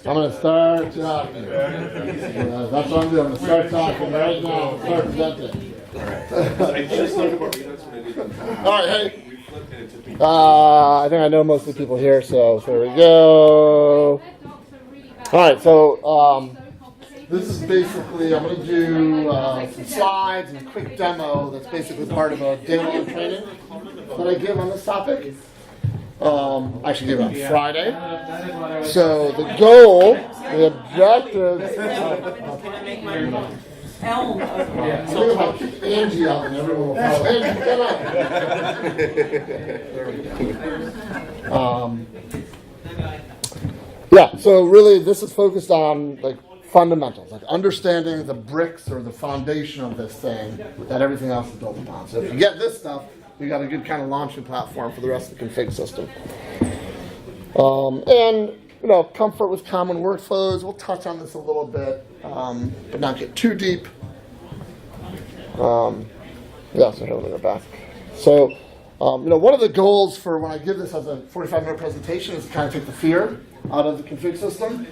I'm going to start talking. That's what I'm doing. I'm going to start talking right now and start presenting. I just learned about Redux when I did Drupal. All right, hey. I think I know most of the people here, so there we go. All right, so this is basically, I'm going to do some slides and a quick demo that's basically part of a daily training that I give on this topic. I actually gave it on Friday. So the goal, the objective. So if I kick Angie out, and everyone will follow. Angie, get up. Yeah. So really, this is focused on like fundamentals, like understanding the bricks or the foundation of this thing that everything else is built upon. So if you get this stuff, you got a good kind of launching platform for the rest of the config system. And comfort with common workflows. We'll touch on this a little bit, but not get too deep. So here, let me go back. So, one of the goals for when I give this as a 45-minute presentation is to kind of take the fear out of the config system.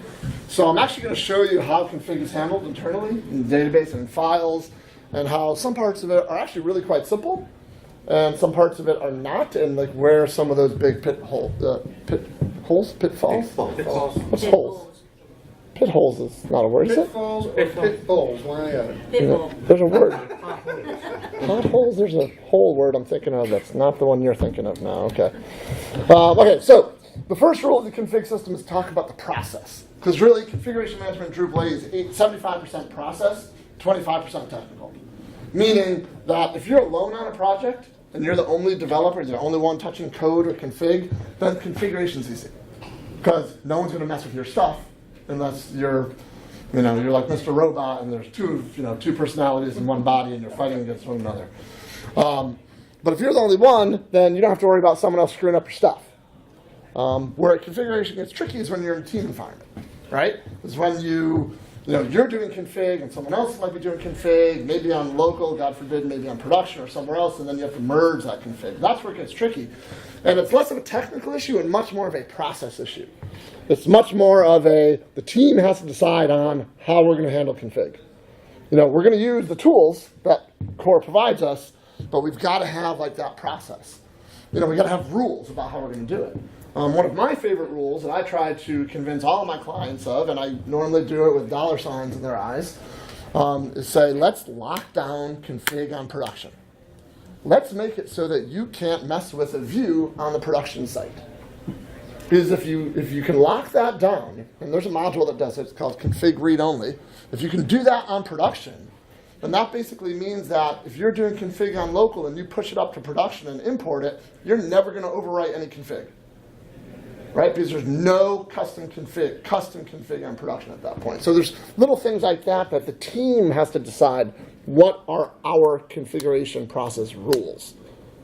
So I'm actually going to show you how config is handled internally in the database and in files, and how some parts of it are actually really quite simple, and some parts of it are not, and like where some of those big pitfalls. What's holes? Pit holes is not a word, is it? Pitfalls or pitfalls, one or the other. There's a word. Potholes, there's a whole word I'm thinking of that's not the one you're thinking of now. Okay. Okay, so the first rule of the config system is talk about the process. Because really, configuration management in Drupal is 75% process, 25% technical. Meaning that if you're alone on a project, and you're the only developer, you're the only one touching code or config, then configuration's easy. Because no one's going to mess with your stuff unless you're like Mr. Robot and there's two personalities in one body and you're fighting against one another. But if you're the only one, then you don't have to worry about someone else screwing up your stuff. Where configuration gets tricky is when you're in a team environment, right? It's when you're doing config and someone else might be doing config, maybe on local, God forbid, maybe on production or somewhere else, and then you have to merge that config. That's where it gets tricky. And it's less of a technical issue and much more of a process issue. It's much more of the team has to decide on how we're going to handle config. We're going to use the tools that Core provides us, but we've got to have like that process. We've got to have rules about how we're going to do it. One of my favorite rules that I try to convince all of my clients of, and I normally do it with dollar signs in their eyes, is say, let's lock down config on production. Let's make it so that you can't mess with a view on the production site. Because if you can lock that down, and there's a module that does it, it's called config read only. If you can do that on production, then that basically means that if you're doing config on local and you push it up to production and import it, you're never going to overwrite any config. Right? Because there's no custom config on production at that point. So there's little things like that the team has to decide what are our configuration process rules.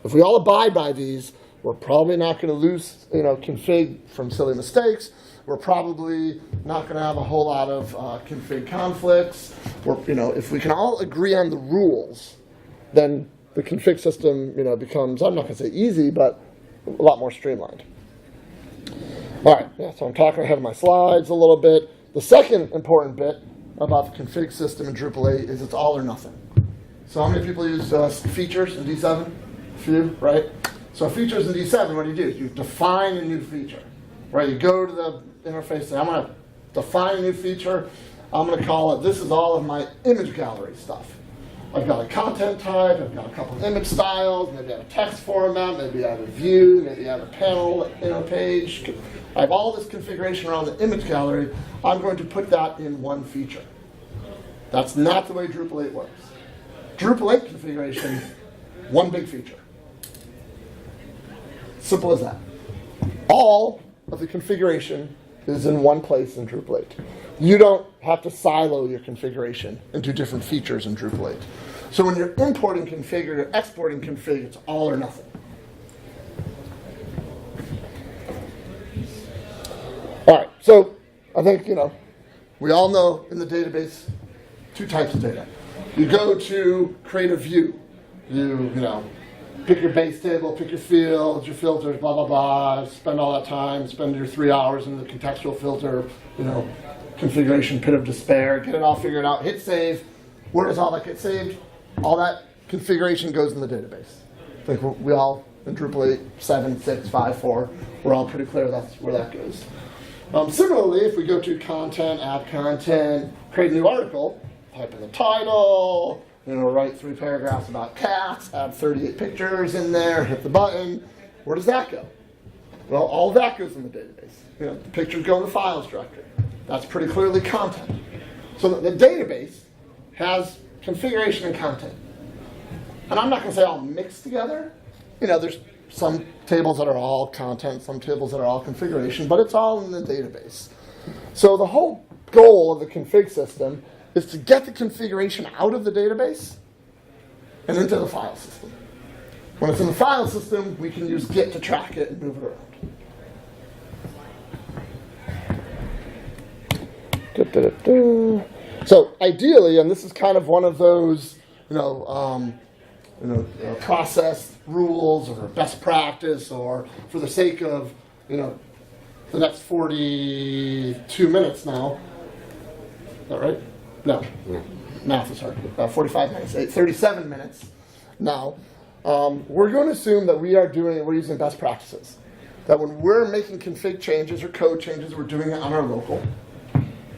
If we all abide by these, we're probably not going to lose config from silly mistakes. We're probably not going to have a whole lot of config conflicts. If we can all agree on the rules, then the config system becomes, I'm not going to say easy, but a lot more streamlined. All right, so I'm talking ahead of my slides a little bit. The second important bit about the config system in Drupal 8 is it's all or nothing. So how many people use features in D7? A few, right? So features in D7, what do? You define a new feature, right? You go to the interface and say, I'm going to define a new feature. I'm going to call it, this is all of my image gallery stuff. I've got a content type, I've got a couple of image styles, maybe I have a text format, maybe I have a view, maybe I have a panel, page. I have all this configuration around the image gallery. I'm going to put that in one feature. That's not the way Drupal 8 works. Drupal 8 configuration, one big feature. Simple as that. All of the configuration is in one place in Drupal 8. You don't have to silo your configuration into different features in Drupal 8. So when you're importing config or you're exporting config, it's all or nothing. All right, so I think, we all know in the database, two types of data. You go to create a view. You pick your base table, pick your fields, your filters, blah, blah, blah, spend all that time, spend your 3 hours in the contextual filter, configuration pit of despair, get it all figured out, hit save. Where does all that get saved? All that configuration goes in the database. I think we all, in Drupal 8, 7, 6, 5, 4, we're all pretty clear that's where that goes. Similarly, if we go to content, add content, create a new article, type in the title, write 3 paragraphs about cats, add 38 pictures in there, hit the button. Where does that go? Well, all of that goes in the database. The pictures go in the files directory. That's pretty clearly content. So the database has configuration and content. And I'm not going to say all mixed together. There's some tables that are all content, some tables that are all configuration, but it's all in the database. So the whole goal of the config system is to get the configuration out of the database and into the file system. When it's in the file system, we can use Git to track it and move it around. So ideally, and this is kind of one of those, process rules or best practice, or for the sake of, the next 42 minutes now. Is that right? No. Math is hard. 45 minutes. 37 minutes now. We're going to assume that we're using best practices. That when we're making config changes or code changes, we're doing it on our local.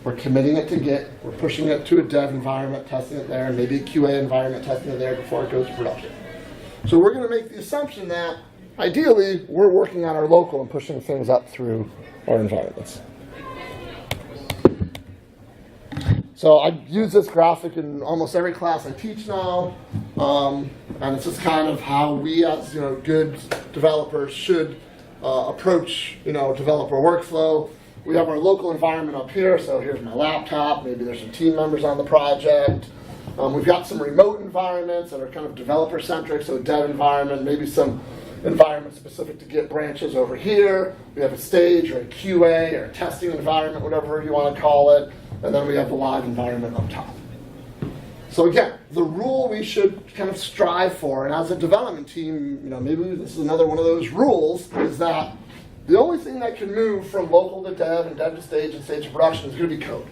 We're committing it to Git. We're pushing it to a dev environment, testing it there, and maybe a QA environment, testing it there before it goes to production. So we're going to make the assumption that, ideally, we're working on our local and pushing things up through our environments. So I use this graphic in almost every class I teach now, and it's just kind of how we, as good developers, should approach developer workflow. We have our local environment up here, so here's my laptop. Maybe there's some team members on the project. We've got some remote environments that are kind of developer-centric, so a dev environment, maybe some environment specific to Git branches over here. We have a stage or a QA or a testing environment, whatever you want to call it. And then we have the live environment up top. So again, the rule we should kind of strive for, and as a development team, maybe this is another one of those rules, is that the only thing that can move from local to dev and dev to stage and stage to production is going to be code.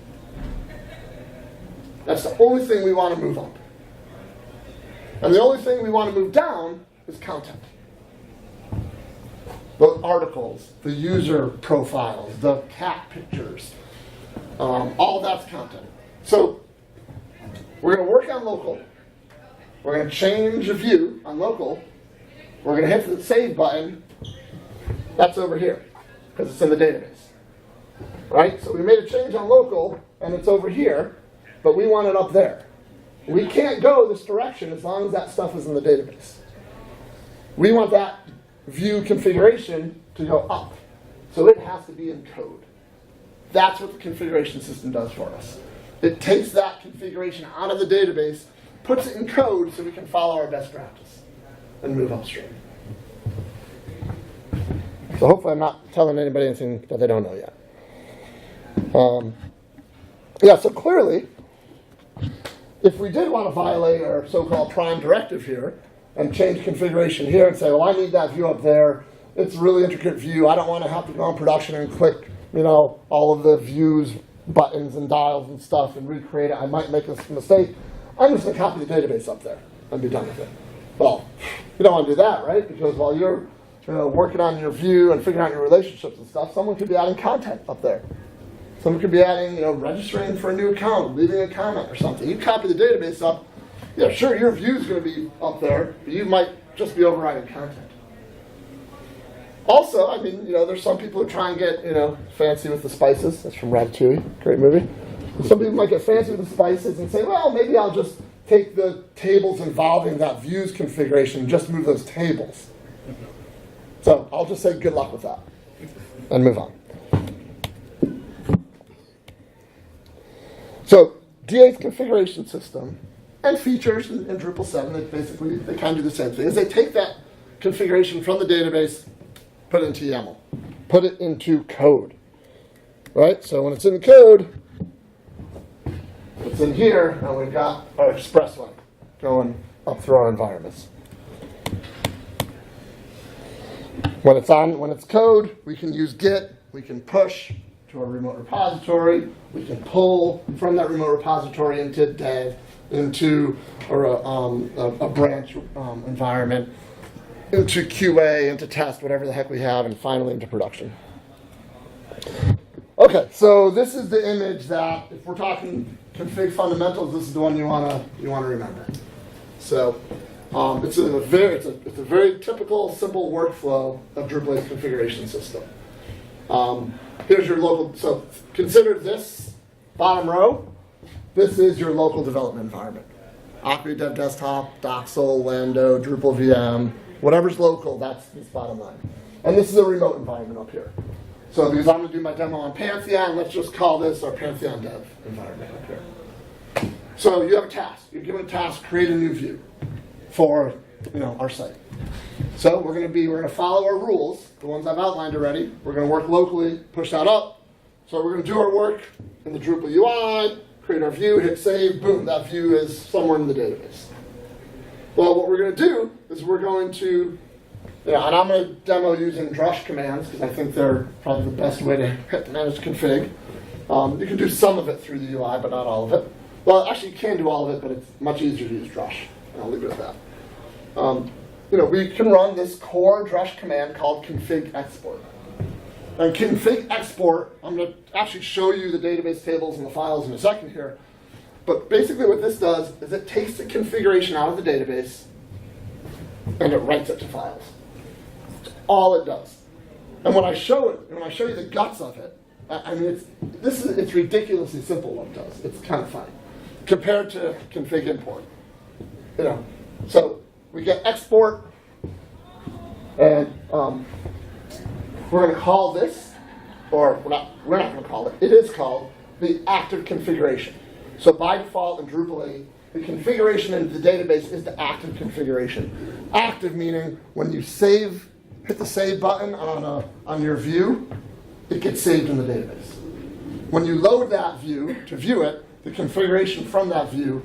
That's the only thing we want to move up. And the only thing we want to move down is content. The articles, the user profiles, the cat pictures, all that's content. So we're going to work on local. We're going to change a view on local. We're going to hit the save button. That's over here because it's in the database. Right? So we made a change on local and it's over here, but we want it up there. We can't go this direction as long as that stuff is in the database. We want that view configuration to go up. So it has to be in code. That's what the configuration system does for us. It takes that configuration out of the database, puts it in code so we can follow our best practice and move upstream. So hopefully I'm not telling anybody anything that they don't know yet. So clearly, if we did want to violate our so-called prime directive here and change configuration here and say, well, I need that view up there. It's a really intricate view. I don't want to have to go on production and click, all of the views, buttons, and dials and stuff and recreate it. I might make a mistake. I'm just going to copy the database up there and be done with it. Well, you don't want to do that, right? Because while you're working on your view and figuring out your relationships and stuff, someone could be adding content up there. Someone could be adding, registering for a new account, leaving a comment or something. You copy the database up. Yeah, sure, your view is going to be up there, but you might just be overriding content. Also, there's some people who try and get, fancy with the spices. That's from Ratatouille, great movie. Some people might get fancy with the spices and say, well, maybe I'll just take the tables involving that views configuration and just move those tables. So I'll just say good luck with that and move on. So D8's configuration system and features in Drupal 7, they kind of do the same thing. Is they take that configuration from the database, put it into YAML, put it into code. Right? So when it's in code, it's in here, and we've got our expressway going up through our environments. When it's code, we can use Git, we can push to a remote repository, we can pull from that remote repository into dev, into a branch environment, into QA, into test, whatever the heck we have, and finally into production. Okay, so this is the image that, if we're talking config fundamentals, this is the one you wanna remember. So it's a very typical, simple workflow of Drupal's configuration system. Here's your local. So consider this bottom row. This is your local development environment. Acme Dev Desktop, Doxel, Lando, Drupal VM, whatever's local, that's this bottom line. And this is a remote environment up here. So because I'm going to do my demo on Pantheon, let's just call this our Pantheon Dev environment up here. So you have a task. You're given a task, create a new view for our site. So we're going to follow our rules, the ones I've outlined already. We're going to work locally, push that up. So we're going to do our work in the Drupal UI, create our view, hit save, boom, that view is somewhere in the database. Well, what we're going to do is we're going to, and I'm going to demo using drush commands because I think they're probably the best way to manage config. You can do some of it through the UI, but not all of it. Well, actually, you can do all of it, but it's much easier to use drush. I'll leave it at that. We can run this core drush command called config export. And config export, I'm going to actually show you the database tables and the files in a second here. But basically what this does is it takes the configuration out of the database and it writes it to files. That's all it does. And when I show you the guts of it, it's ridiculously simple what it does. It's kind of funny compared to config import. So we get export, and we're going to call this, or we're not going to call it. It is called the active configuration. So by default in Drupal 8, the configuration in the database is the active configuration. Active meaning when you save, hit the save button on your view, it gets saved in the database. When you load that view to view it, the configuration for that view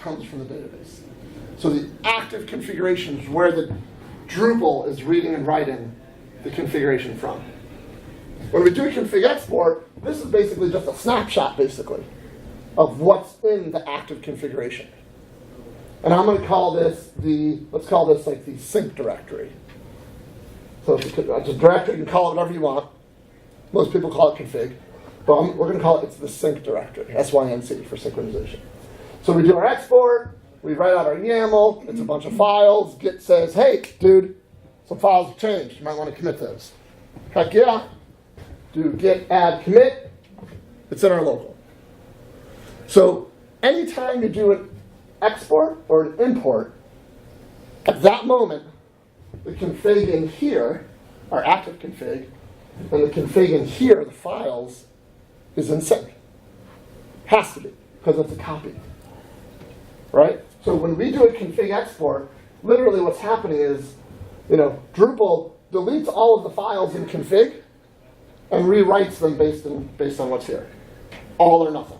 comes from the database. So the active configuration is where the Drupal is reading and writing the configuration from. When we do config export, this is basically just a snapshot, basically, of what's in the active configuration. And I'm going to call this let's call this like the sync directory. So it's a directory, you can call it whatever you want. Most people call it config. But we're going to call it's the sync directory, SYNC for synchronization. So we do our export, we write out our YAML, it's a bunch of files. Git says, hey, dude, some files have changed. You might want to commit those. Heck yeah. Do git add commit. It's in our local. So anytime you do an export or an import, at that moment, the config in here, our active config, and the config in here, the files, is in sync. Has to be, because it's a copy. Right? So when we do a config export, literally what's happening is, Drupal deletes all of the files in config and rewrites them based on what's here. All or nothing.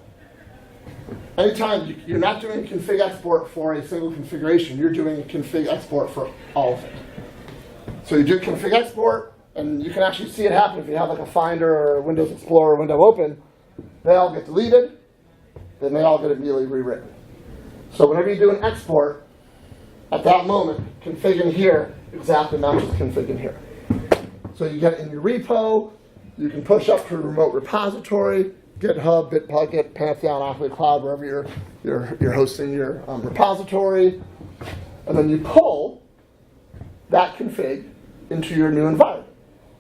Anytime you're not doing a config export for a single configuration, you're doing a config export for all of it. So you do config export, and you can actually see it happen if you have like a Finder or a Windows Explorer window open. They all get deleted, then they all get immediately rewritten. So whenever you do an export, at that moment, config in here exactly matches config in here. So you get it in your repo, you can push up to a remote repository, GitHub, Bitbucket, Pantheon, Acme Cloud, wherever you're hosting your repository, and then you pull that config into your new environment.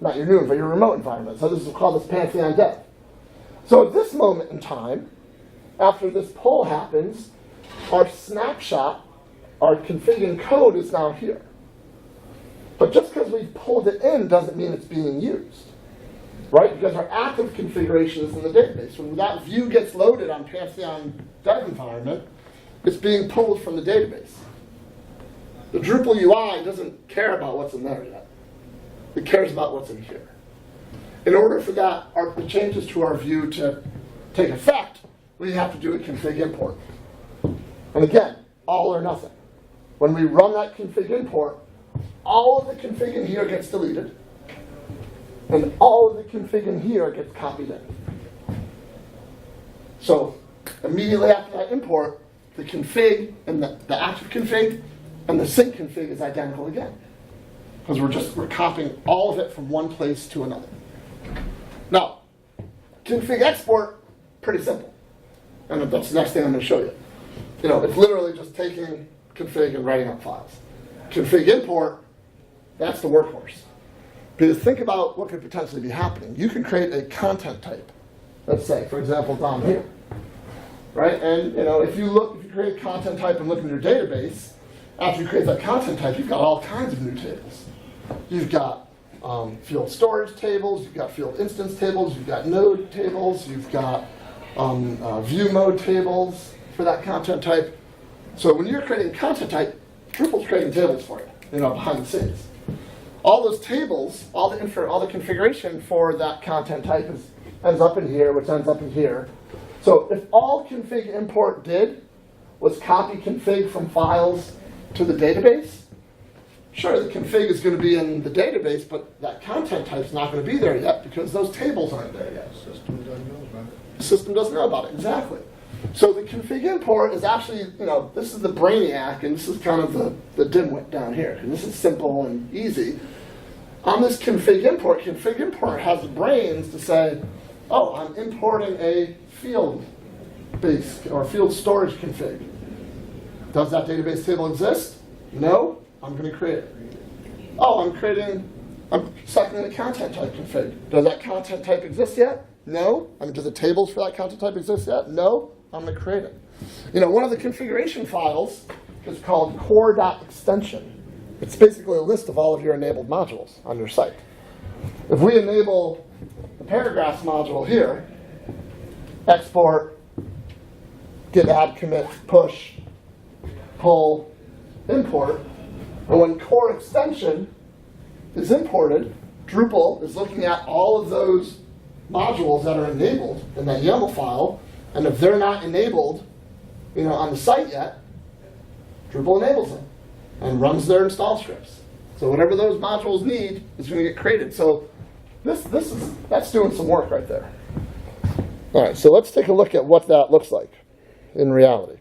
Not your new environment, your remote environment. So this is called this Pantheon Dev. So at this moment in time, after this pull happens, our snapshot, our config in code is now here. But just because we've pulled it in doesn't mean it's being used. Right? Because our active configuration is in the database. When that view gets loaded on Pantheon Dev environment, it's being pulled from the database. The Drupal UI doesn't care about what's in there yet. It cares about what's in here. In order for the changes to our view to take effect, we have to do a config import. And again, all or nothing. When we run that config import, all of the config in here gets deleted, and all of the config in here gets copied in. So immediately after that import, the config and the active config and the sync config is identical again. Because we're copying all of it from one place to another. Now, config export, pretty simple. And that's the next thing I'm going to show you. It's literally just taking config and writing up files. Config import, that's the workhorse. Because think about what could potentially be happening. You can create a content type. Let's say, for example, down here. Right? And if you create a content type and look in your database, after you create that content type, you've got all kinds of new tables. You've got field storage tables, you've got field instance tables, you've got node tables, you've got view mode tables for that content type. So when you're creating content type, Drupal's creating tables for you, behind the scenes. All those tables, all the configuration for that content type ends up in here, which ends up in here. So if all config import did was copy config from files to the database, sure, the config is going to be in the database, but that content type is not going to be there yet because those tables aren't there yet. The system doesn't know about it. The system doesn't know about it, exactly. So the config import is actually, this is the brainiac, and this is kind of the dimwit down here. And this is simple and easy. On this config import has the brains to say, oh, I'm importing a field base or field storage config. Does that database table exist? No. I'm going to create it. Oh, I'm sucking the content type config. Does that content type exist yet? No. Do the tables for that content type exist yet? No. I'm going to create it. One of the configuration files is called core.extension. It's basically a list of all of your enabled modules on your site. If we enable the paragraphs module here, export, git add commit, push, pull, import, and when core extension is imported, Drupal is looking at all of those modules that are enabled in that YAML file, and if they're not enabled, on the site yet, Drupal enables them and runs their install scripts. So whatever those modules need is going to get created. So that's doing some work right there. All right, so let's take a look at what that looks like in reality.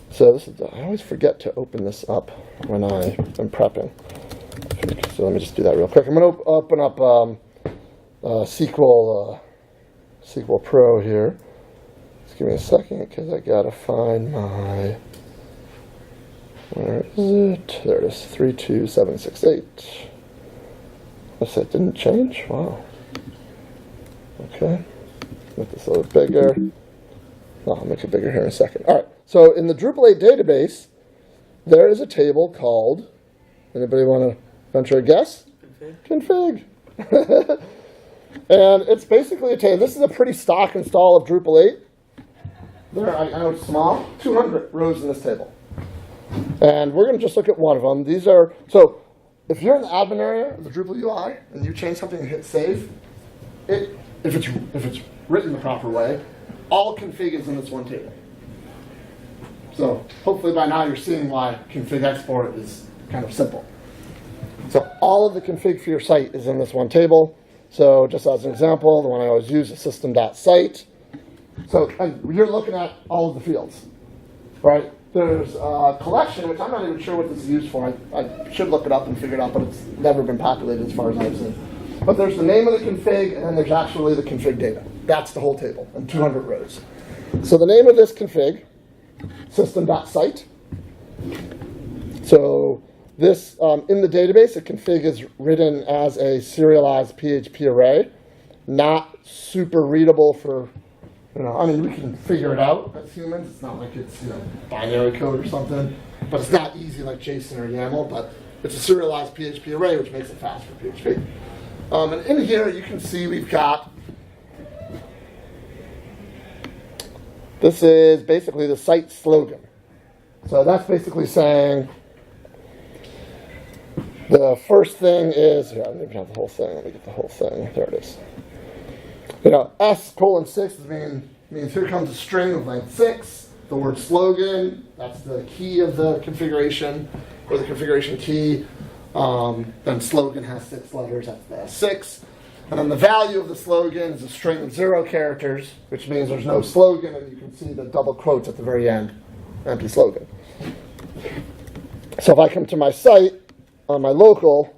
So I always forget to open this up when I am prepping. So let me just do that real quick. I'm going to open up SQL Pro here. Just give me a second because I got to find my, where is it? There it is, 32768. Unless that didn't change? Wow. Okay. Make this a little bigger. I'll make it bigger here in a second. All right. So in the Drupal 8 database, there is a table called, anybody want to venture a guess? Config. And it's basically a table. This is a pretty stock install of Drupal 8. There, I know it's small, 200 rows in this table. And we're going to just look at one of them. These are, so if you're in the admin area of the Drupal UI and you change something and hit save, if it's written the proper way, all config is in this one table. So hopefully by now you're seeing why config export is kind of simple. So all of the config for your site is in this one table. So just as an example, the one I always use is system.site. So you're looking at all of the fields, right? There's a collection, which I'm not even sure what this is used for. I should look it up and figure it out, but it's never been populated as far as I've seen. But there's the name of the config, and then there's actually the config data. That's the whole table in 200 rows. So the name of this config, system.site. So this, in the database, a config is written as a serialized PHP array, not super readable for, we can figure it out as humans. It's not like it's, binary code or something, but it's not easy like JSON or YAML, but it's a serialized PHP array, which makes it fast for PHP. And in here, you can see we've got, this is basically the site slogan. So that's basically saying, the first thing is, here, maybe not the whole thing, let me get the whole thing, there it is. S:6 means here comes a string of length 6, the word slogan, that's the key of the configuration. or the configuration key. Then slogan has 6 letters, that's the S6. And then the value of the slogan is a string of 0 characters, which means there's no slogan, and you can see the double quotes at the very end, empty slogan. So if I come to my site on my local,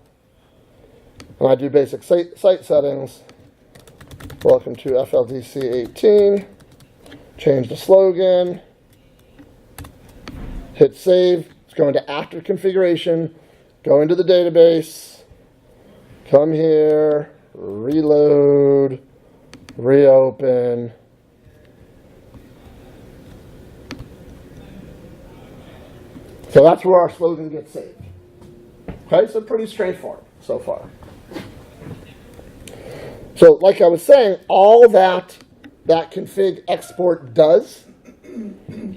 and I do basic site settings, welcome to FLDC 18, change the slogan, hit save, it's going to active configuration, go into the database, come here, reload, reopen. So that's where our slogan gets saved. Okay, so pretty straightforward so far. So like I was saying, all that config export does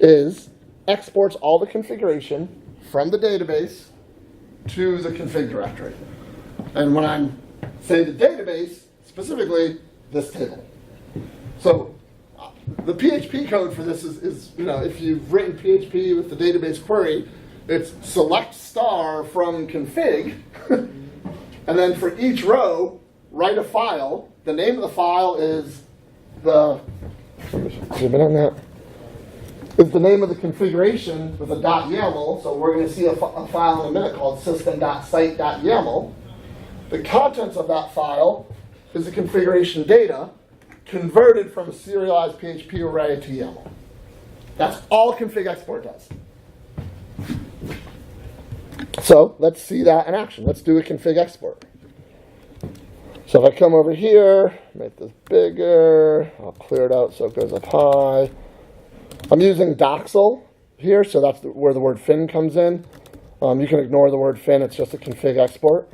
is exports all the configuration from the database to the config directory. And when I'm saying the database, specifically this table. So the PHP code for this is if you've written PHP with the database query, it's select star from config, and then for each row, write a file. The name of the file is zoom in on that. Is the name of the configuration with a .yaml. So we're going to see a file in a minute called system.site.yaml. The contents of that file is the configuration data converted from a serialized PHP array to YAML. That's all config export does. So let's see that in action. Let's do a config export. So if I come over here, make this bigger, I'll clear it out so it goes up high. I'm using Doxel here, so that's where the word fin comes in. You can ignore the word fin, it's just a config export.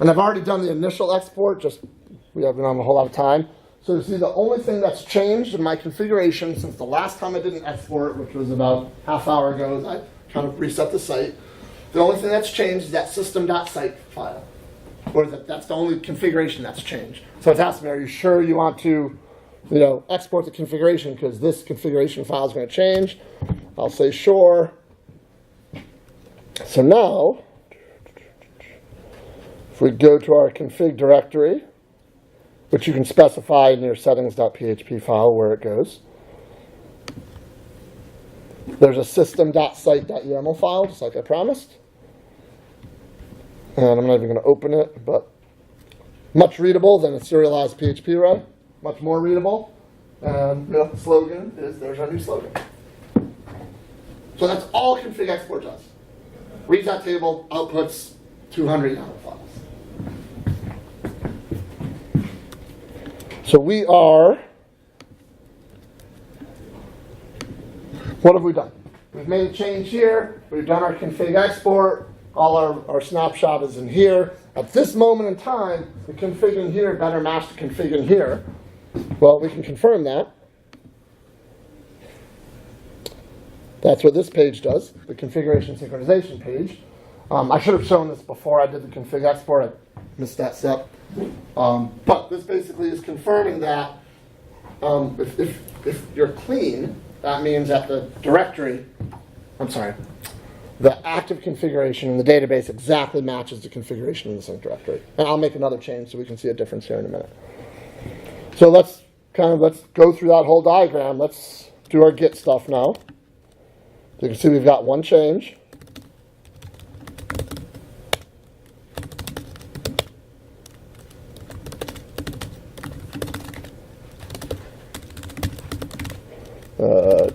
And I've already done the initial export, we haven't had a whole lot of time. So you see the only thing that's changed in my configuration since the last time I did an export, which was about half hour ago, I kind of reset the site. The only thing that's changed is that system.site file. Or that's the only configuration that's changed. So it's asking me, are you sure you want to export the configuration because this configuration file is going to change? I'll say sure. So now, if we go to our config directory, which you can specify in your settings.php file where it goes, there's a system.site.yaml file, just like I promised. And I'm not even going to open it, but much readable than a serialized PHP array. Much more readable. And the slogan is, there's our new slogan. So that's all config export does. Reads that table, outputs 200 YAML files. So we are, what have we done? We've made a change here. We've done our config export. All our snapshot is in here. At this moment in time, the config in here better match the config in here. Well, we can confirm that. That's what this page does, the configuration synchronization page. I should have shown this before I did the config export. I missed that step. But this basically is confirming that if you're clean, that means that the directory, the active configuration in the database exactly matches the configuration in the sync directory. And I'll make another change so we can see a difference here in a minute. So let's go through that whole diagram. Let's do our Git stuff now. So you can see we've got one change.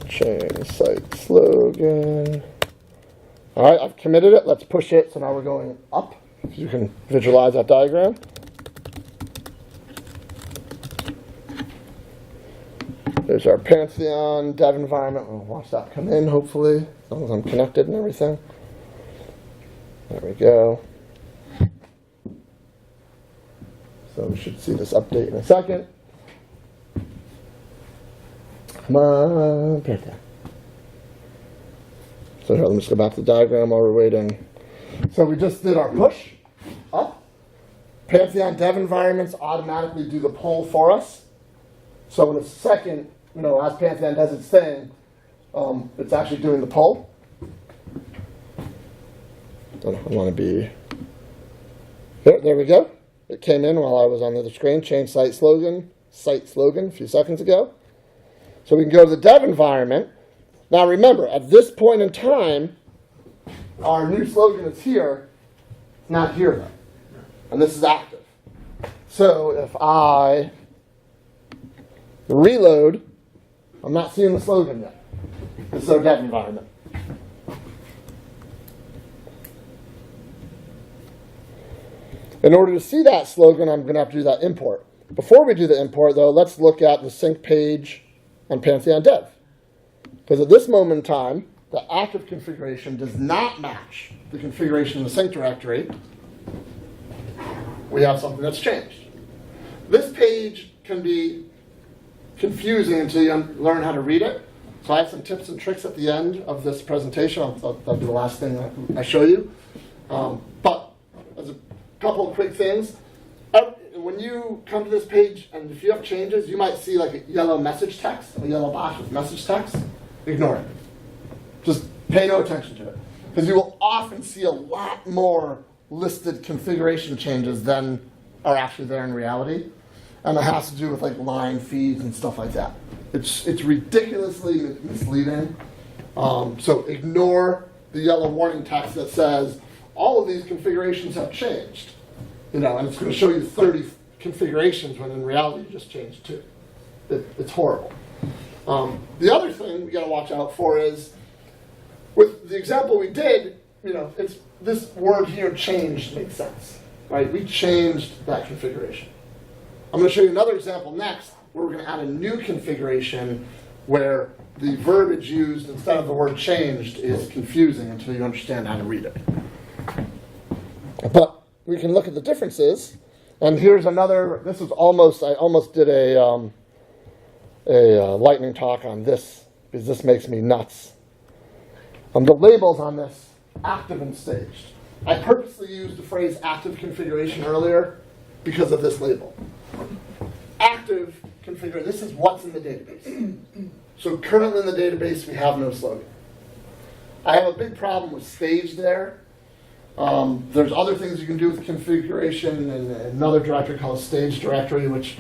Change site slogan. All right, I've committed it. Let's push it. So now we're going up. So you can visualize that diagram. There's our Pantheon dev environment. We'll watch that come in, hopefully, as long as I'm connected and everything. There we go. So we should see this update in a second. Come on, Pantheon. So here, let me just go back to the diagram while we're waiting. So we just did our push up. Pantheon dev environments automatically do the pull for us. So in a second, as Pantheon does its thing, it's actually doing the pull. I want to be, there we go. It came in while I was on the other screen, change site slogan a few seconds ago. So we can go to the dev environment. Now remember, at this point in time, our new slogan is here, it's not here though. And this is active. So if I reload, I'm not seeing the slogan yet. This is our dev environment. In order to see that slogan, I'm going to have to do that import. Before we do the import, though, let's look at the sync page on Pantheon Dev. Because at this moment in time, the active configuration does not match the configuration in the sync directory. We have something that's changed. This page can be confusing until you learn how to read it. So I have some tips and tricks at the end of this presentation. That'll be the last thing I show you. But as a couple of quick things. When you come to this page, and if you have changes, you might see like a yellow message text, a yellow box with message text. Ignore it. Just pay no attention to it. Because you will often see a lot more listed configuration changes than are actually there in reality. And it has to do with like line feeds and stuff like that. It's ridiculously misleading. So ignore the yellow warning text that says, all of these configurations have changed. And it's going to show you 30 configurations when in reality you just changed 2. It's horrible. The other thing we got to watch out for is, with the example we did, it's this word here, changed, makes sense, right? We changed that configuration. I'm going to show you another example next, where we're going to add a new configuration where the verbiage used instead of the word changed is confusing until you understand how to read it. But we can look at the differences, and here's another. This is I almost did a lightning talk on this because this makes me nuts. The labels on this, active and staged. I purposely used the phrase active configuration earlier because of this label. Active configuration. This is what's in the database. So currently in the database we have no slogan. I have a big problem with staged there. There's other things you can do with configuration in another directory called stage directory, which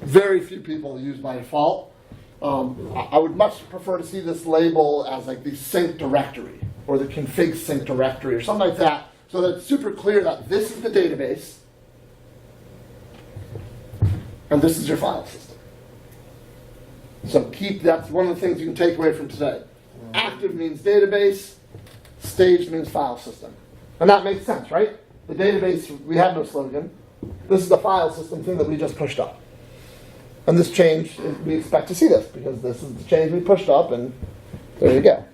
very few people use by default. I would much prefer to see this label as like the sync directory or the config sync directory or something like that, so that it's super clear that this is the database and this is your file system. So that's one of the things you can take away from today. Active means database, staged means file system. And that makes sense, right? The database, we have no slogan. This is the file system thing that we just pushed up. And this change, we expect to see this, because this is the change we pushed up, and there you go.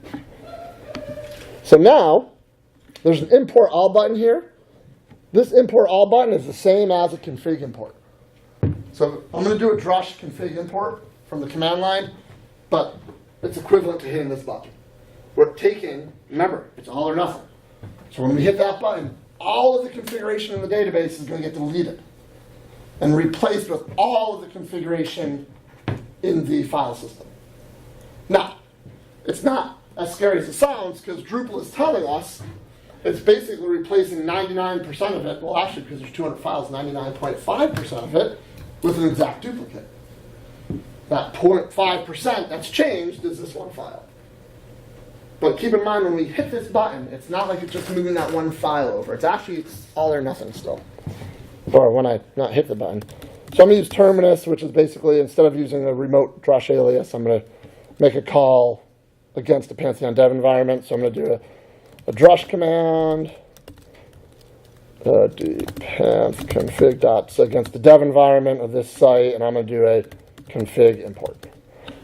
So now, there's an import all button here. This import all button is the same as a config import. So I'm going to do a drush config import from the command line, but it's equivalent to hitting this button. We're taking, remember, it's all or nothing. So when we hit that button, all of the configuration in the database is going to get deleted and replaced with all of the configuration in the file system. Now, it's not as scary as it sounds, because Drupal is telling us it's basically replacing 99% of it, well actually because there's 200 files, 99.5% of it, with an exact duplicate. That 0.5% that's changed is this one file. But keep in mind, when we hit this button, it's not like it's just moving that one file over. It's actually all or nothing still. Or when I not hit the button. So I'm going to use terminus, which is basically, instead of using a remote drush alias, I'm going to make a call against the Pantheon dev environment. So I'm going to do a drush command, dpanth config dots against the dev environment of this site, and I'm going to do a config import.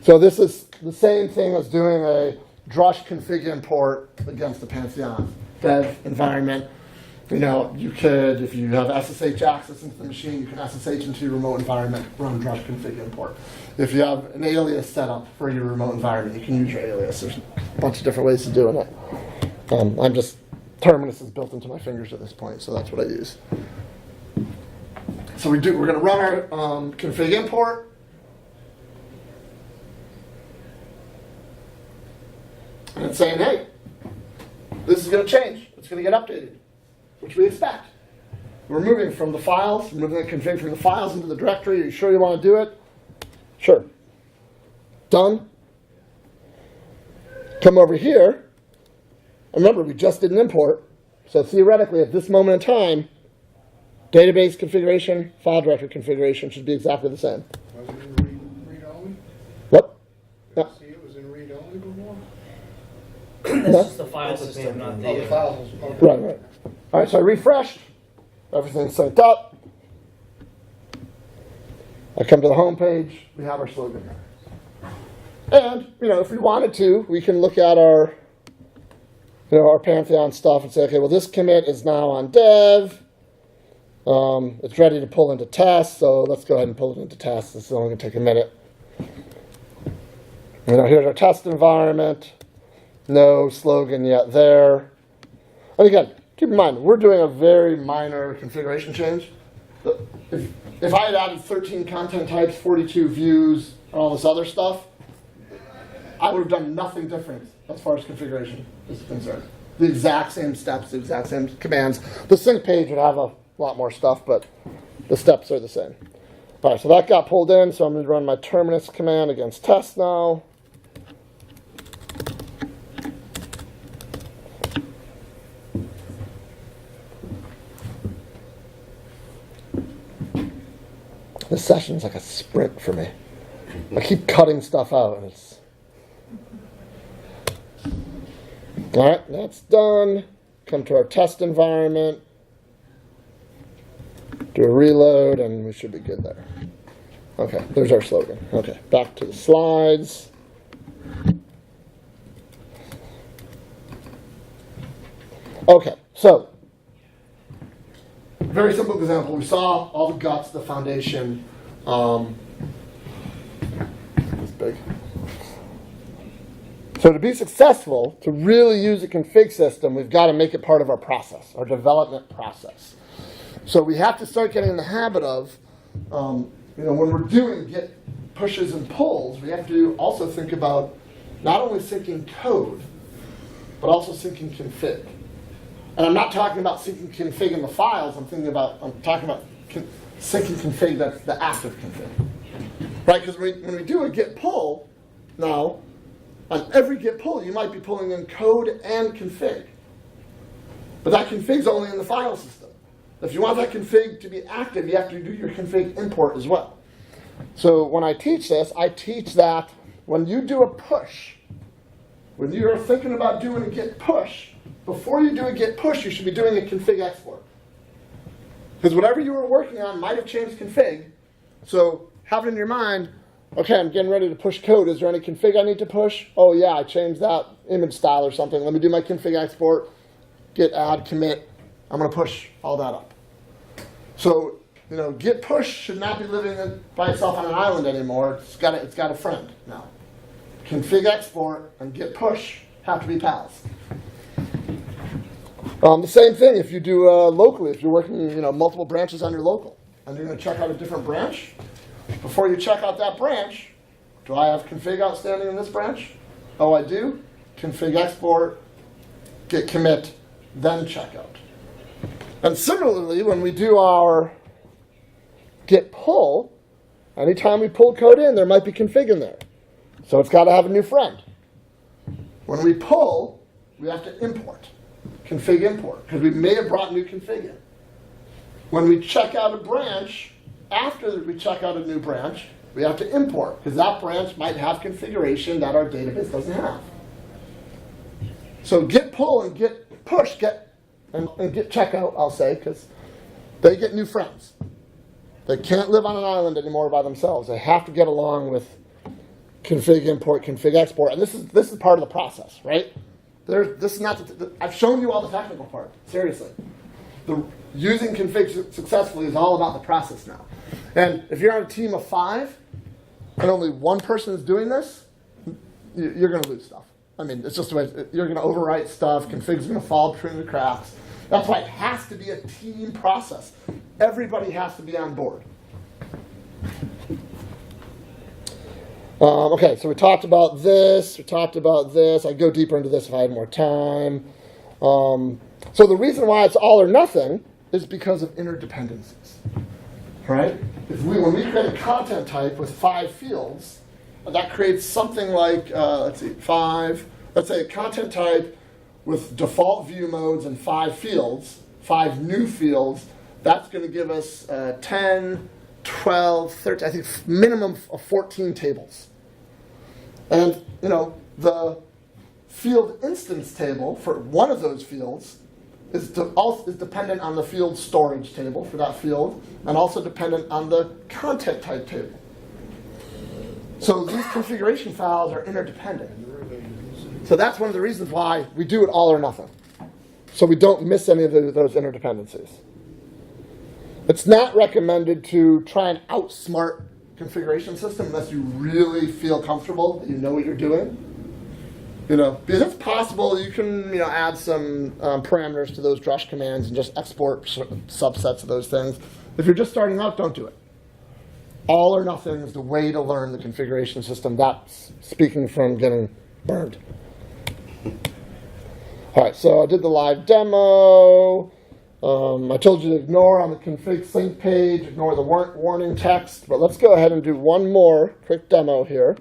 So this is the same thing as doing a drush config import against the Pantheon dev environment. You could, if you have SSH access into the machine, you can SSH into your remote environment, run drush config import. If you have an alias set up for your remote environment, you can use your alias. There's a bunch of different ways of doing it. Terminus is built into my fingers at this point, so that's what I use. So we're going to run our config import. And it's saying, hey, this is going to change. It's it's going to get updated, which we expect. We're moving from the files, we're moving the config from the files into the directory. Are you sure you want to do it? Sure. Done. Come over here. And remember, we just did an import. So theoretically, at this moment in time, database configuration, file directory configuration should be exactly the same. Was it in read-only? What? Did Yeah. you see it was in read-only before? That's just the file system, not Oh, the the. files was, okay. Right. All right, so I refreshed. Everything's synced up. I come to the home page. We have our slogan. And, if we wanted to, we can look at our, our Pantheon stuff and say, okay, well, this commit is now on dev. It's ready to pull into test, so let's go ahead and pull it into test. This is only going to take a minute. Here's our test environment. No slogan yet there. And again, keep in mind, we're doing a very minor configuration change. If I had added 13 content types, 42 views, and all this other stuff, I would have done nothing different as far as configuration is concerned. The exact same steps, the exact same commands. The sync page would have a lot more stuff, but the steps are the same. All right, so that got pulled in, so I'm going to run my terminus command against test now. This session's like a sprint for me. I keep cutting stuff out, and it's... All right, that's done. Come to our test environment. Do a reload, and we should be good there. Okay, there's our slogan. Okay, back to the slides. Okay, so very simple example. We saw all the guts, the foundation. It's big. So to be successful, to really use a config system, we've got to make it part of our process, our development process. So we have to start getting in the habit of, when we're doing Git pushes and pulls, we have to also think about not only syncing code, but also syncing config. And I'm not talking about syncing config in the files. I'm talking about syncing config that's the active config, right? Because when we do a Git pull, now on every Git pull, you might be pulling in code and config, but that config's only in the file system. If you want that config to be active, you have to do your config import as well. So when I teach this, I teach that when you do a push, when you're thinking about doing a Git push, before you do a Git push, you should be doing a config export. Because whatever you were working on might have changed config. So have it in your mind, okay, I'm getting ready to push code. Is there any config I need to push? Oh yeah, I changed that image style or something. Let me do my config export, git add, commit. I'm going to push all that up. So, Git push should not be living by itself on an island anymore. It's got a friend now. Config export and Git push have to be pals. The same thing if you do locally. If you're working, multiple branches on your local, and you're going to check out a different branch. Before you check out that branch, do I have config outstanding in this branch? Oh, I do. Config export, git commit, then check out. And similarly, when we do our Git pull, anytime we pull code in, there might be config in there. So it's got to have a new friend. When we pull, we have to import. Config import, because we may have brought new config in. When we check out a branch, after we check out a new branch, we have to import, because that branch might have configuration that our database doesn't have. So Git pull and Git push and Git checkout, I'll say, because they get new friends. They can't live on an island anymore by themselves. They have to get along with config import, config export, and this is part of the process, right? This is not. I've shown you all the technical part. Seriously, using config successfully is all about the process now. And if you're on a team of 5 and only one person is doing this, you're going to lose stuff. I mean, it's just the way you're going to overwrite stuff. Config's going to fall between the cracks. That's why it has to be a team process. Everybody has to be on board. Okay, so we talked about this. I go deeper into this if I had more time. So the reason why it's all or nothing is because of interdependencies, right? When we create a content type with 5 fields, that creates something like, let's say a content type with default view modes and 5 fields, 5 new fields. That's going to give us 10, 12, 13, I think minimum of 14 tables. And, the field instance table for one of those fields is dependent on the field storage table for that field, and also dependent on the content type table. So these configuration files are interdependent. So that's one of the reasons why we do it all or nothing. So we don't miss any of those interdependencies. It's not recommended to try and outsmart configuration system unless you really feel comfortable that you know what you're doing. Because it's possible you can, add some parameters to those drush commands and just export subsets of those things. If you're just starting out, don't do it. All or nothing is the way to learn the configuration system. That's speaking from getting burned. All right, so I did the live demo. I told you to ignore on the config sync page, ignore the warning text. But let's go ahead and do one more quick demo here.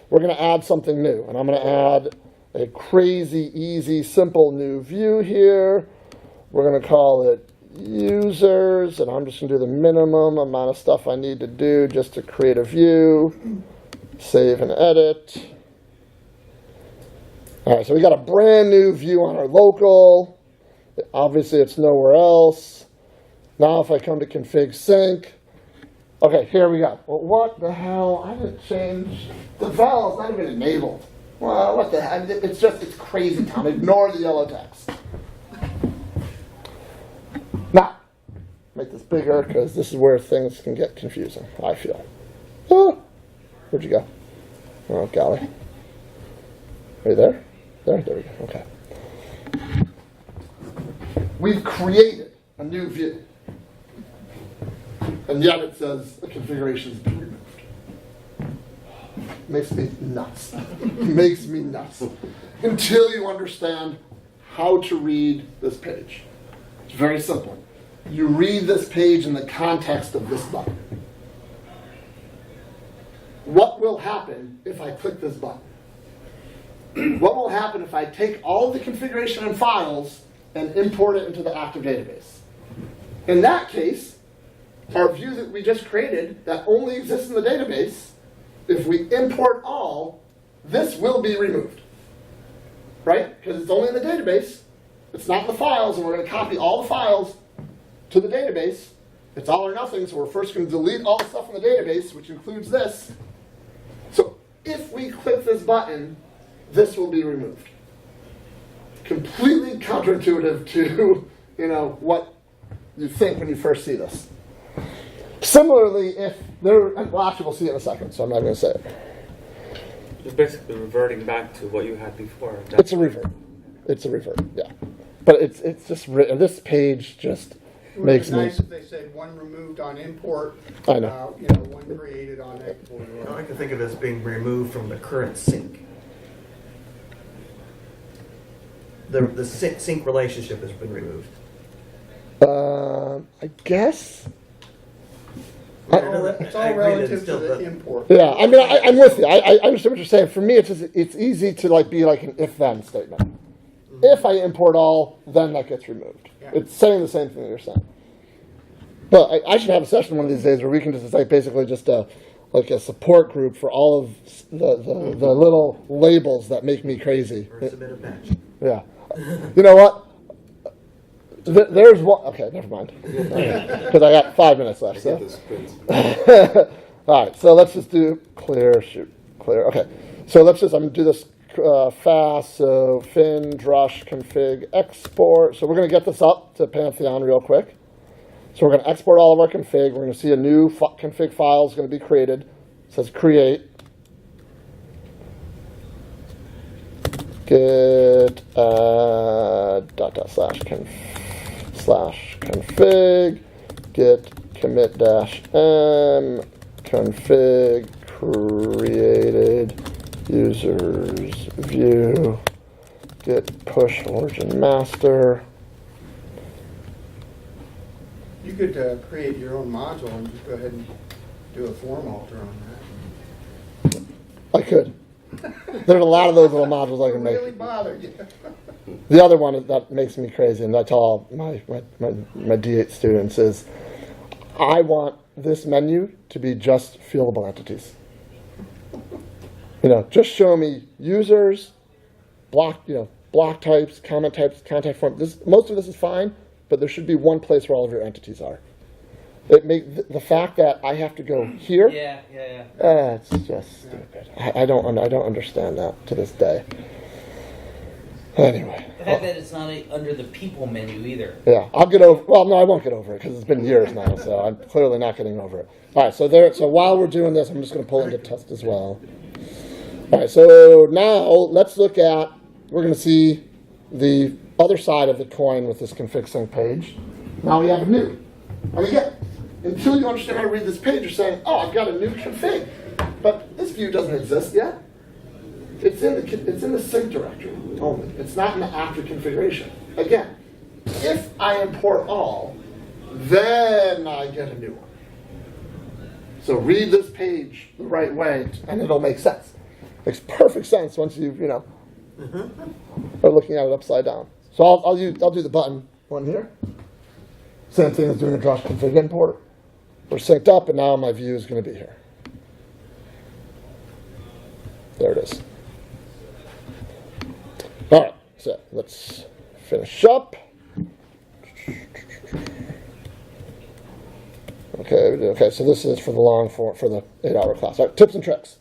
We're going to add something new, and I'm going to add a crazy, easy, simple new view here. We're going to call it users, and I'm just going to do the minimum amount of stuff I need to do just to create a view. Save and edit. All right, so we got a brand new view on our local. Obviously, it's nowhere else. Now, if I come to config sync, okay, here we go. Well, what the hell? I didn't change. The val is not even enabled. Well, what the heck? It's crazy town. Ignore the yellow text. Now, make this bigger because this is where things can get confusing, I feel. Oh, where'd you go? Oh, golly. Are you there? There we go. Okay. We've created a new view. And yet it says the configuration has been removed. Makes me nuts. Makes me nuts. Until you understand how to read this page. It's very simple. You read this page in the context of this button. What will happen if I click this button? What will happen if I take all of the configuration and files and import it into the active database? In that case, our view that we just created that only exists in the database, if we import all, this will be removed. Right? Because it's only in the database. It's not in the files, and we're going to copy all the files to the database. It's all or nothing, so we're first going to delete all the stuff in the database, which includes this. So if we click this button, this will be removed. Completely counterintuitive to, what you think when you first see this. Similarly, actually we'll see it in a second, so I'm not going to say it. It's basically reverting back to what you had before. It's a revert. Yeah. But it's just written. This page just makes me. It would be nice if they said one removed on import. I know. One created on export. I can think of it as being removed from the current sync. The sync relationship has been removed. I guess. It's all relative to the import. Yeah, I mean, I'm with you. I understand what you're saying. For me, it's easy to be like an if-then statement. Mm-hmm. If I import all, then that gets removed. Yeah. It's saying the same thing that you're saying. But I should have a session one of these days where we can just basically just a support group for all of the little labels that make me crazy. Or submit a patch. Yeah. You know what? There's one. Okay, never mind. Because I got 5 minutes left. So. All right, so let's just do clear. Clear. Okay, so I'm going to do this fast. So fin, drush, config, export. So we're going to get this up to Pantheon real quick. So we're going to export all of our config. We're going to see a new config file is going to be created. It says create. Git /config git commit -m config created users view git push origin master. could create your own module and just go ahead and do a form alter on that. I could. There's a lot of those little modules I can make. Really bothered you. The other one that makes me crazy, and I tell all my D8 students, is I want this menu to be just fieldable entities. Just show me users, block types, comment types, contact form. Most of this is fine, but there should be one place where all of your entities are. The fact that I have to go here. Yeah. It's just stupid. I don't understand that to this day. Anyway. The fact that it's not under the people menu either. Yeah, I'll get over. Well, no, I won't get over it because it's been years now, so I'm clearly not getting over it. All right, so while we're doing this, I'm just going to pull into test as well. All right, so now let's look at. We're going to see the other side of the coin with this config sync page. Now we have a new. And again, until you understand how to read this page, you're saying, "Oh, I've got a new config," but this view doesn't exist yet. It's in the sync directory only. It's not in the active configuration. Again, if I import all, then I get a new one. So read this page the right way, and it'll make sense. Makes perfect sense once you are looking at it upside down. So I'll do the button one here. Same thing as doing a Drush config import. We're synced up, and now my view is going to be here. There it is. All right, so let's finish up. Okay. So this is for the 8-hour class. All right, tips and tricks.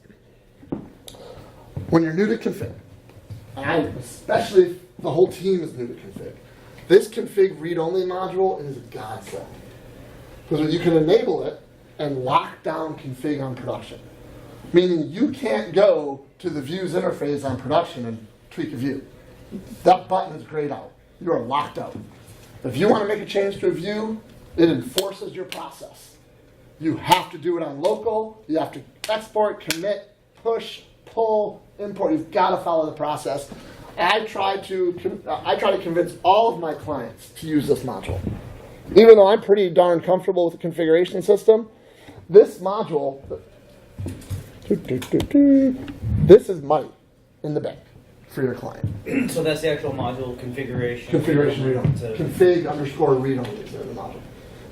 When you're new to config, and especially if the whole team is new to config, this config read-only module is a godsend because you can enable it and lock down config on production, meaning you can't go to the views interface on production and tweak a view. That button is grayed out. You are locked out. If you want to make a change to a view, it enforces your process. You have to do it on local. You have to export, commit, push, pull, import. You've got to follow the process. I try to convince all of my clients to use this module. Even though I'm pretty darn comfortable with the configuration system, this module, this is money in the bank for your client. So that's the actual module configuration. Configuration read-only. Config_read-only is the module.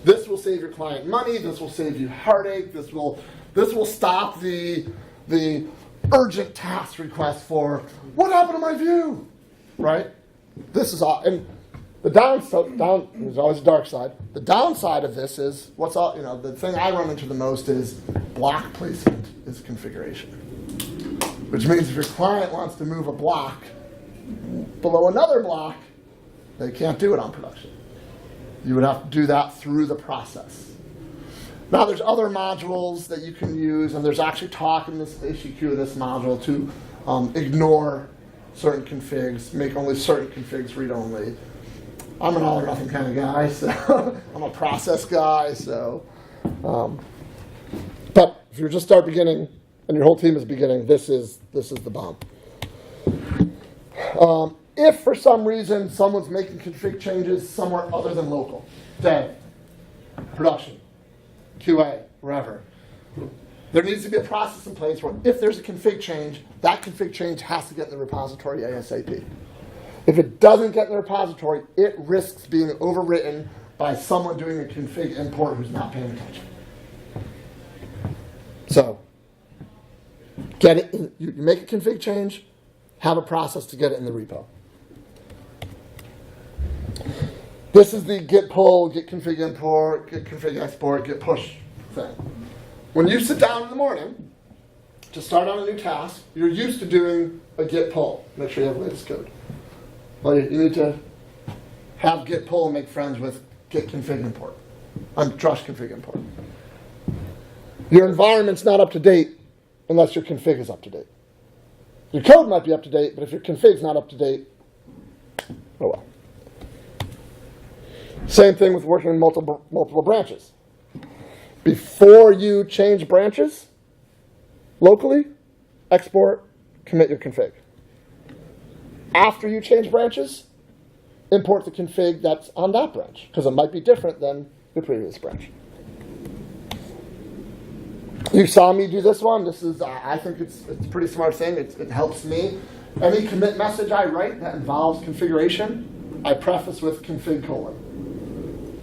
This will save your client money. This will save you heartache. This will stop the urgent task request for what happened to my view, right? This is all. And the downside, there's always a dark side. The downside of this is the thing I run into the most is block placement is configuration. Which means if your client wants to move a block below another block, they can't do it on production. You would have to do that through the process. Now there's other modules that you can use, and there's actually talk in this HEQ of this module to ignore certain configs, make only certain configs read-only. I'm an all-or-nothing kind of guy, so I'm a process guy, so. But if you're just start beginning, and your whole team is beginning, this is the bomb. If for some reason someone's making config changes somewhere other than local, dev, production, QA, wherever, there needs to be a process in place where if there's a config change, that config change has to get in the repository ASAP. If it doesn't get in the repository, it risks being overwritten by someone doing a config import who's not paying attention. So, get it in, you make a config change, have a process to get it in the repo. This is the git pull, git config import, git config export, git push thing. When you sit down in the morning to start on a new task, you're used to doing a git pull. Make sure you have the latest code. Well, you need to have git pull and make friends with git config import. Drush config import. Your environment's not up to date unless your config is up to date. Your code might be up to date, but if your config's not up to date, oh well. Same thing with working in multiple branches. Before you change branches locally, export, commit your config. After you change branches, import the config that's on that branch, because it might be different than the previous branch. You saw me do this one. This is, I think it's a pretty smart thing. It helps me. Any commit message I write that involves configuration, I preface with config :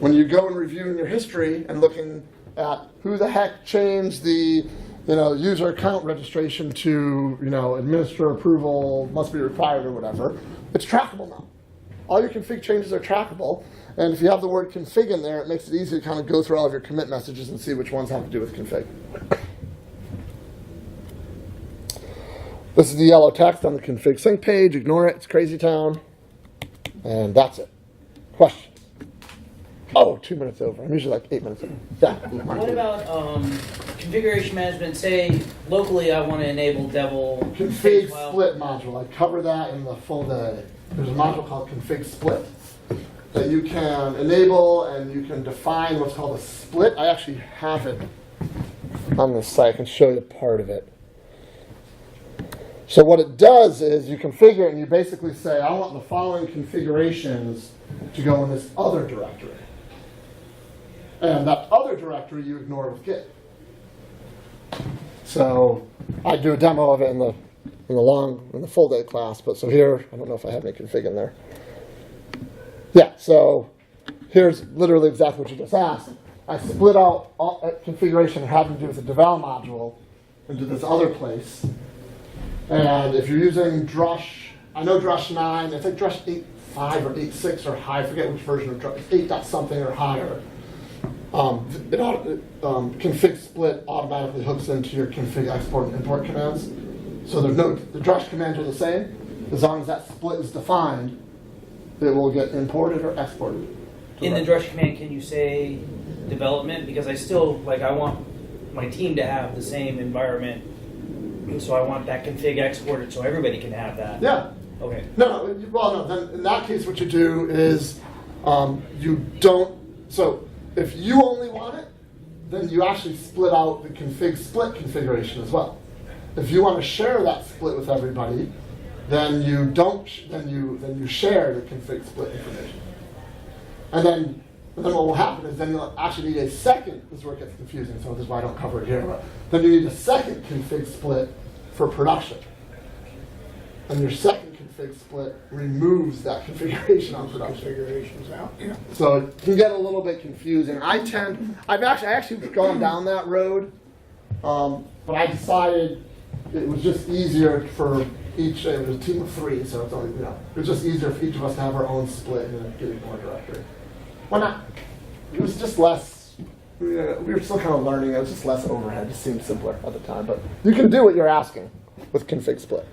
when you go and review in your history and looking at who the heck changed the user account registration to administrator approval must be required or whatever, it's trackable now. All your config changes are trackable, and if you have the word config in there, it makes it easy to kind of go through all of your commit messages and see which ones have to do with config. This is the yellow text on the config sync page. Ignore it. It's crazy town. And that's it. Questions? Oh, 2 minutes over. I'm usually like 8 minutes over. Yeah. What about configuration management? Say, locally I want to enable Devil. Config split module. I cover that in the full day. There's a module called config split that you can enable, and you can define what's called a split. I actually have it on the site. I can show you part of it. So what it does is you configure it, and you basically say, I want the following configurations to go in this other directory. And that other directory you ignore with Git. So I do a demo of it in the full day class, but so here, I don't know if I have any config in there. Yeah, so here's literally exactly what you just asked. I split out all configuration having to do with the devel module into this other place. And if you're using Drush, I know Drush 9, it's like Drush 8.5 or 8.6 or high, I forget which version of Drush, 8 dot something or higher. Config split automatically hooks into your config export and import commands. So the Drush commands are the same. As long as that split is defined, it will get imported or exported. In the Drush command, can you say development? Because I want my team to have the same environment. So I want that config exported so everybody can have that. Yeah. Okay. No. Then in that case, what you do is you don't. So if you only want it, then you actually split out the config split configuration as well. If you want to share that split with everybody, then you don't. Then you share the config split information. And then what will happen is then you'll actually need a second. This is where it gets confusing. So this is why I don't cover it here. But then you need a second config split for production. And your second config split removes that configuration on production. Configurations out. Yeah. So it can get a little bit confusing. I've actually gone down that road, but I decided it was just easier for each. It was a team of 3, so it's only it was just easier for each of us to have our own split in a Git Pull directory. Why not? It was just less. We were still kind of learning. It was just less overhead. It just seemed simpler at the time. But you can do what you're asking with config split.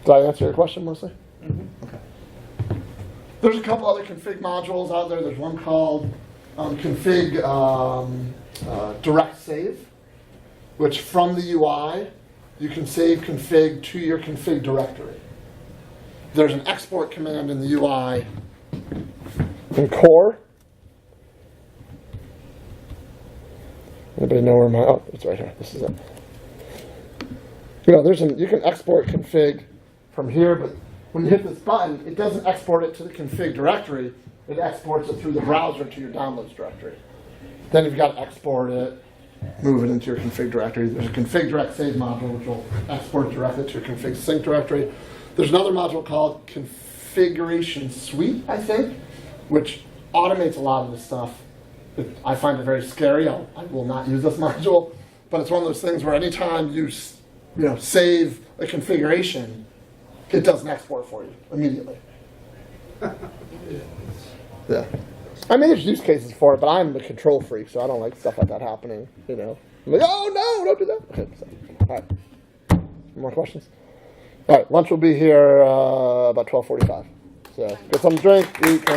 Did I answer your question mostly? Mm-hmm. Okay. There's a couple other config modules out there. There's one called config direct save, which from the UI, you can save config to your config directory. There's an export command in the UI in core. Anybody know where my, oh, it's right here. This is it. You can export config from here, but when you hit this button, it doesn't export it to the config directory. It exports it through the browser to your downloads directory. Then you've got to export it, move it into your config directory. There's a config direct save module, which will export directly to your config sync directory. There's another module called configuration suite, I think, which automates a lot of this stuff. I find it very scary. I will not use this module, but it's one of those things where anytime you save a configuration, it does an export for you immediately. Yeah. I mean, there's use cases for it, but I'm the control freak, so I don't like stuff like that happening. I'm like, oh no, don't do that. Okay, so, all right. More questions? All right, lunch will be here about 12:45. So get some drink, eat.